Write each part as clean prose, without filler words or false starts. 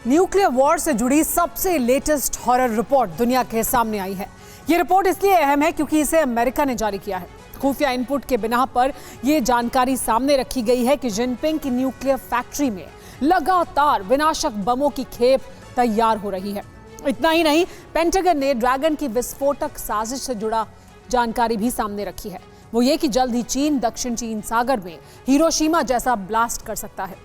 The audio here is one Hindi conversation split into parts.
न्यूक्लियर वॉर से जुड़ी सबसे लेटेस्ट हॉरर रिपोर्ट दुनिया के सामने आई है। ये रिपोर्ट इसलिए अहम है क्योंकि इसे अमेरिका ने जारी किया है। खुफिया इनपुट के बिना पर यह जानकारी सामने रखी गई है कि जिनपिंग की न्यूक्लियर फैक्ट्री में लगातार विनाशक बमों की खेप तैयार हो रही है। इतना ही नहीं, पेंटागन ने ड्रैगन की विस्फोटक साजिश से जुड़ा जानकारी भी सामने रखी है। वो ये कि जल्द ही चीन दक्षिण चीन सागर में हिरोशिमा जैसा ब्लास्ट कर सकता है।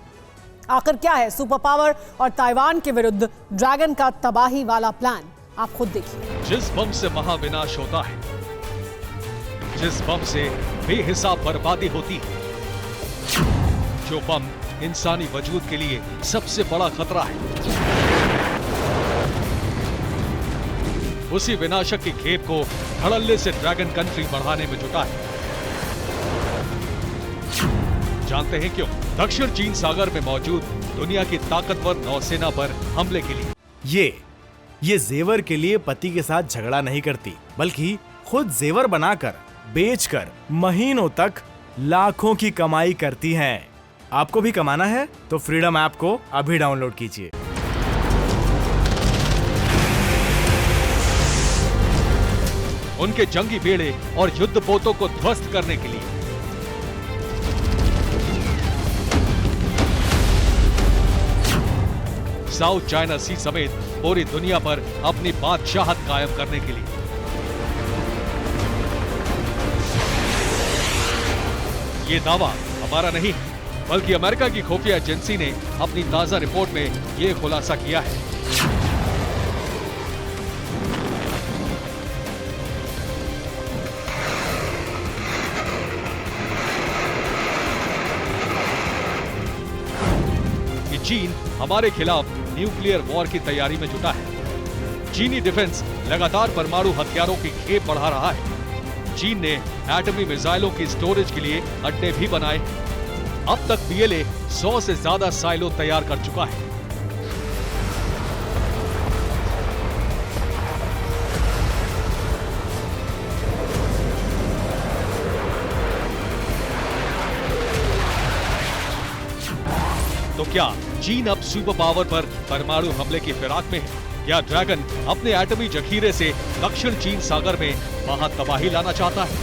आखिर क्या है सुपर पावर और ताइवान के विरुद्ध ड्रैगन का तबाही वाला प्लान, आप खुद देखिए। जिस बम से महाविनाश होता है, जिस बम से बेहिसाब बर्बादी होती है, जो बम इंसानी वजूद के लिए सबसे बड़ा खतरा है, उसी विनाशक की खेप को धड़ल्ले से ड्रैगन कंट्री बढ़ाने में जुटा है। जानते हैं क्यों? दक्षिण चीन सागर में मौजूद दुनिया की ताकतवर नौसेना पर हमले के लिए। ये जेवर के लिए पति के साथ झगड़ा नहीं करती, बल्कि खुद जेवर बनाकर बेचकर महीनों तक लाखों की कमाई करती हैं। आपको भी कमाना है तो फ्रीडम ऐप को अभी डाउनलोड कीजिए। उनके जंगी बेड़े और युद्ध पोतों को ध्वस्त करने के लिए साउथ चाइना सी समेत पूरी दुनिया पर अपनी बादशाहत कायम करने के लिए। ये दावा हमारा नहीं है, बल्कि अमेरिका की खुफिया एजेंसी ने अपनी ताजा रिपोर्ट में यह खुलासा किया है। कि चीन हमारे खिलाफ न्यूक्लियर वॉर की तैयारी में जुटा है। चीनी डिफेंस लगातार परमाणु हथियारों की खेप बढ़ा रहा है। चीन ने एटमी मिसाइलों की स्टोरेज के लिए अड्डे भी बनाए। अब तक पीएलए 100 से ज्यादा साइलो तैयार कर चुका है। तो क्या चीन अब सुपर पावर पर परमाणु हमले की फिराक में है? क्या ड्रैगन अपने एटमी जखीरे से दक्षिण चीन सागर में वहां तबाही लाना चाहता है?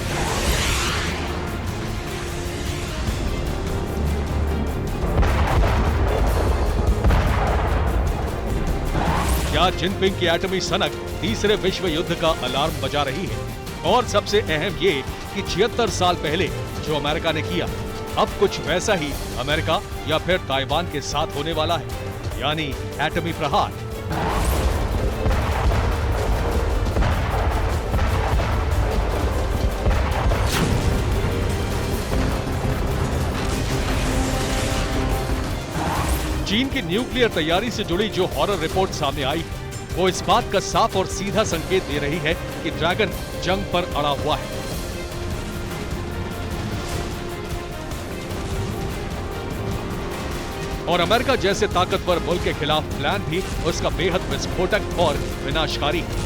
क्या जिनपिंग की एटमी सनक तीसरे विश्व युद्ध का अलार्म बजा रही है? और सबसे अहम ये कि 76 साल पहले जो अमेरिका ने किया, अब कुछ वैसा ही अमेरिका या फिर ताइवान के साथ होने वाला है, यानी एटमी प्रहार। चीन की न्यूक्लियर तैयारी से जुड़ी जो हॉरर रिपोर्ट सामने आई है, वो इस बात का साफ और सीधा संकेत दे रही है कि ड्रैगन जंग पर अड़ा हुआ है। और अमेरिका जैसे ताकतवर मुल्क के खिलाफ प्लान भी उसका बेहद विस्फोटक और विनाशकारी है।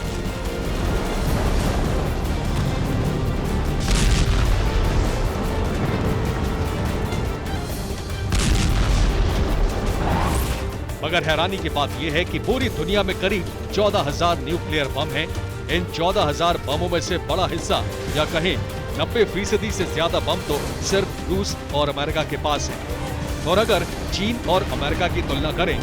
मगर हैरानी की बात यह है कि पूरी दुनिया में करीब 14,000 न्यूक्लियर बम हैं। इन 14,000 बमों में से बड़ा हिस्सा, या कहें 90% से ज्यादा बम तो सिर्फ रूस और अमेरिका के पास है। और अगर चीन और अमेरिका की तुलना करें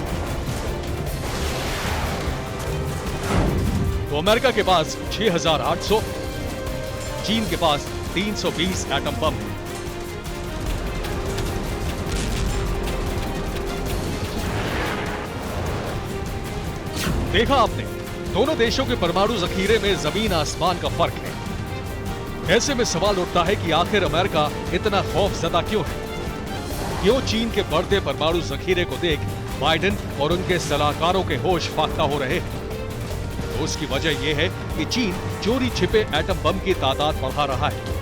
तो अमेरिका के पास 6,800, चीन के पास 320 एटम बम है। देखा आपने, दोनों देशों के परमाणु जखीरे में जमीन आसमान का फर्क है। ऐसे में सवाल उठता है कि आखिर अमेरिका इतना खौफजदा क्यों है? क्यों चीन के बढ़ते परमाणु जखीरे को देख बाइडेन और उनके सलाहकारों के होश फाख्ता हो रहे हैं? तो उसकी वजह यह है कि चीन चोरी छिपे एटम बम की तादाद बढ़ा रहा है।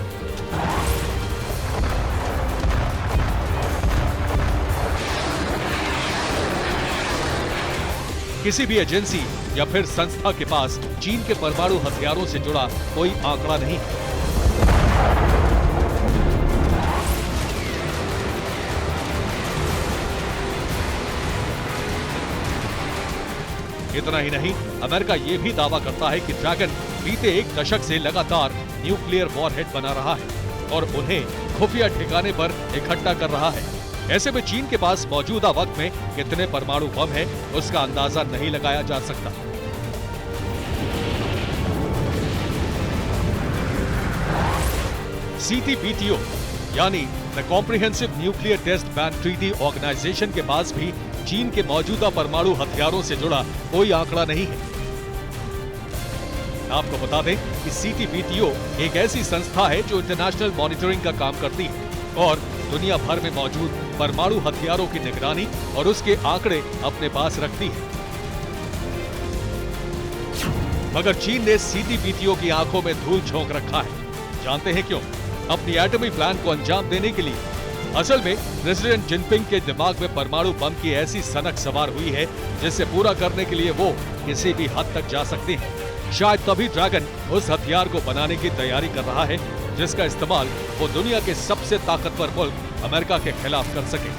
किसी भी एजेंसी या फिर संस्था के पास चीन के परमाणु हथियारों से जुड़ा कोई आंकड़ा नहीं है। इतना ही नहीं, अमेरिका ये भी दावा करता है कि ड्रैगन बीते एक दशक से लगातार न्यूक्लियर वॉरहेड बना रहा है और उन्हें खुफिया ठिकाने पर इकट्ठा कर रहा है। ऐसे में चीन के पास मौजूदा वक्त में कितने परमाणु बम हैं, उसका अंदाजा नहीं लगाया जा सकता। CTBTO यानी the comprehensive nuclear test ban treaty organisation के पास भी चीन के मौजूदा परमाणु हथियारों से जुड़ा कोई आंकड़ा नहीं है। आपको बता दें कि CTBTO एक ऐसी संस्था है जो इंटरनेशनल मॉनिटरिंग का काम करती है और दुनिया भर में मौजूद परमाणु हथियारों की निगरानी और उसके आंकड़े अपने पास रखती है। मगर चीन ने CTBTO की आंखों में धूल झोंक रखा है। जानते हैं क्यों? अपनी एटमी प्लान को अंजाम देने के लिए। असल में प्रेसिडेंट जिनपिंग के दिमाग में परमाणु बम की ऐसी सनक सवार हुई है जिसे पूरा करने के लिए वो किसी भी हद तक जा सकते हैं। शायद तभी ड्रैगन उस हथियार को बनाने की तैयारी कर रहा है जिसका इस्तेमाल वो दुनिया के सबसे ताकतवर मुल्क अमेरिका के खिलाफ कर सके।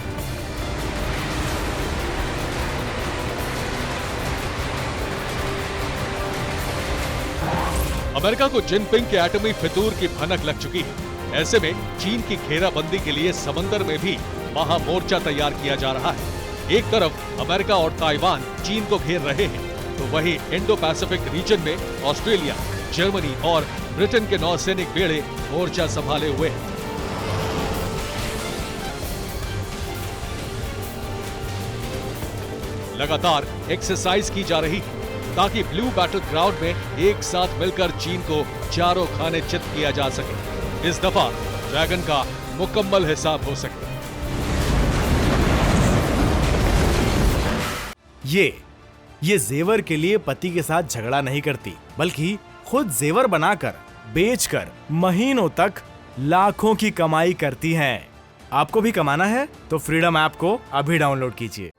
अमेरिका को जिनपिंग के एटमी फितूर की भनक लग चुकी है। ऐसे में चीन की घेराबंदी के लिए समंदर में भी महामोर्चा तैयार किया जा रहा है। एक तरफ अमेरिका और ताइवान चीन को घेर रहे हैं, तो वहीं इंडो पैसिफिक रीजन में ऑस्ट्रेलिया, जर्मनी और ब्रिटेन के नौसैनिक बेड़े मोर्चा संभाले हुए हैं। लगातार एक्सरसाइज की जा रही है ताकि ब्लू बैटल ग्राउंड में एक साथ मिलकर चीन को चारों खाने चित किया जा सके। इस दफा ड्रैगन का मुकम्मल हिसाब हो सके। ये जेवर के लिए पति के साथ झगड़ा नहीं करती, बल्कि खुद जेवर बनाकर बेचकर महीनों तक लाखों की कमाई करती हैं। आपको भी कमाना है तो फ्रीडम ऐप को अभी डाउनलोड कीजिए।